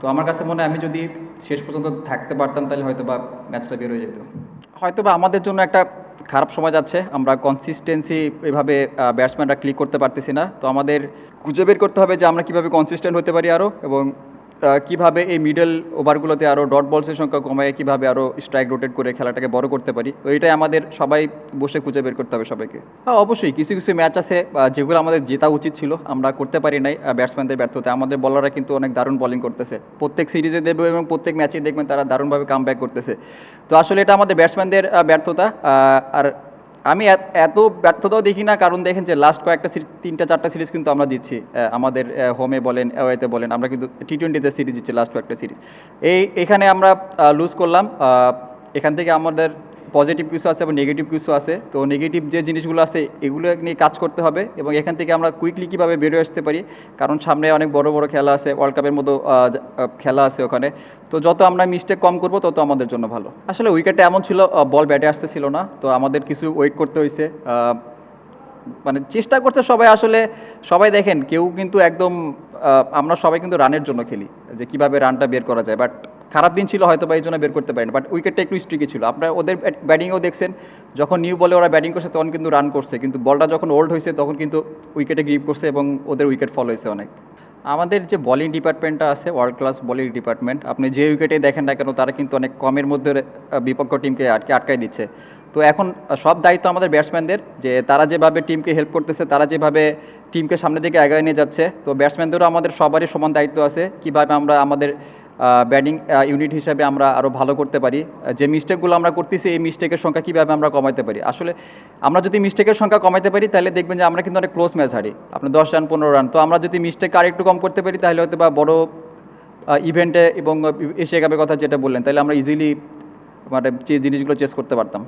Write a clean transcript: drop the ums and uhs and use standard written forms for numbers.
তো আমার কাছে মনে হয় আমি যদি শেষ পর্যন্ত থাকতে পারতাম তাহলে হয়তো বা ম্যাচটা বের হয়ে যেত। হয়তো বা আমাদের জন্য একটা খারাপ সময় যাচ্ছে, আমরা কনসিস্টেন্সি এভাবে ব্যাটসম্যানরা ক্লিক করতে পারতেছি না। তো আমাদের খুঁজে বের করতে হবে যে আমরা কীভাবে কনসিস্টেন্ট হতে পারি আরও, এবং কীভাবে এই মিডল ওভারগুলোতে আরও ডট বলসের সংখ্যা কমায় কীভাবে আরও স্ট্রাইক রোটেট করে খেলাটাকে বড় করতে পারি। তো এটাই আমাদের সবাই বসে খুঁজে বের করতে হবে সবাইকে। হ্যাঁ, অবশ্যই কিছু কিছু ম্যাচ আছে যেগুলো আমাদের জেতা উচিত ছিল, আমরা করতে পারি নাই ব্যাটসম্যানদের ব্যর্থতা। আমাদের বলাররা কিন্তু অনেক দারুণ বলিং করতেছে, প্রত্যেক সিরিজে দেবে এবং প্রত্যেক ম্যাচেই দেখবেন তারা দারুণভাবে কামব্যাক করতেছে। তো আসলে এটা আমাদের ব্যাটসম্যানদের ব্যর্থতা। আর আমি এত ব্যর্থতাও দেখি না, কারণ দেখেন যে লাস্ট কয়েকটা সিরিজ 3-4টা সিরিজ কিন্তু আমরা জিতছি, আমাদের হোমে বলেন অ্যাওয়েতে বলেন, আমরা কিন্তু টি-20তে সিরিজ জিতছি লাস্ট কয়েকটা সিরিজ। এখানে আমরা লুজ করলাম। এখান থেকে আমাদের পজিটিভ কিছু আছে এবং নেগেটিভ কিছু আছে। তো নেগেটিভ যে জিনিসগুলো আছে এগুলো নিয়ে কাজ করতে হবে, এবং এখান থেকে আমরা কুইকলি কীভাবে বেরোয় আসতে পারি, কারণ সামনে অনেক বড় বড় খেলা আছে, ওয়ার্ল্ড কাপের মতো খেলা আছে ওখানে। তো যত আমরা মিস্টেক কম করবো তত আমাদের জন্য ভালো। আসলে উইকেটে এমন ছিল, বল ব্যাটে আসতেছিল না, তো আমাদের কিছু ওয়েট করতে হয়েছে। মানে চেষ্টা করছে সবাই, আসলে সবাই দেখেন কেউ কিন্তু একদম আমরা সবাই কিন্তু রানের জন্য খেলি, যে কীভাবে রানটা বের করা যায়। বাট খারাপ দিন ছিল হয়তো বা এই জন্য বের করতে পারেন, বাট উইকেটটা একটু স্ট্রিকি ছিল। আপনার ওদের ব্যাটিংয়েও দেখছেন, যখন নিউ বলে ওরা ব্যাটিং করছে তখন কিন্তু রান করছে, কিন্তু বলটা যখন ওল্ড হয়েছে তখন কিন্তু উইকেটে গ্রিপ করছে এবং ওদের উইকেট ফল হয়েছে অনেক। আমাদের যে বোলিং ডিপার্টমেন্টটা আছে, ওয়ার্ল্ড ক্লাস বোলিং ডিপার্টমেন্ট, আপনি যে উইকেটে দেখেন না কেন তারা কিন্তু অনেক কমের মধ্যে বিপক্ষ টিমকে আটকায় দিচ্ছে। তো এখন সব দায়িত্ব আমাদের ব্যাটসম্যানদের, যে তারা যেভাবে টিমকে হেল্প করতেছে, তারা যেভাবে টিমকে সামনের দিকে এগিয়ে নিয়ে যাচ্ছে। তো ব্যাটসম্যানদেরও আমাদের সবারই সমান দায়িত্ব আছে, কীভাবে আমরা আমাদের ব্যাটিং ইউনিট হিসাবে আমরা আরও ভালো করতে পারি। যে মিস্টেকগুলো আমরা করতেছি এই মিস্টেকের সংখ্যা কীভাবে আমরা কমাতে পারি। আসলে আমরা যদি মিস্টেকের সংখ্যা কমাতে পারি তাহলে দেখবেন যে আমরা কিন্তু অনেক ক্লোজ ম্যাচ হারি, আপনার 10 রান 15 রান। তো আমরা যদি মিস্টেক আরেকটু কম করতে পারি তাহলে হয়তো বা বড় ইভেন্টে এবং এশিয়া কাপের কথা যেটা বললেন, তাহলে আমরা ইজিলি মানে যে জিনিসগুলো চেস করতে পারতাম।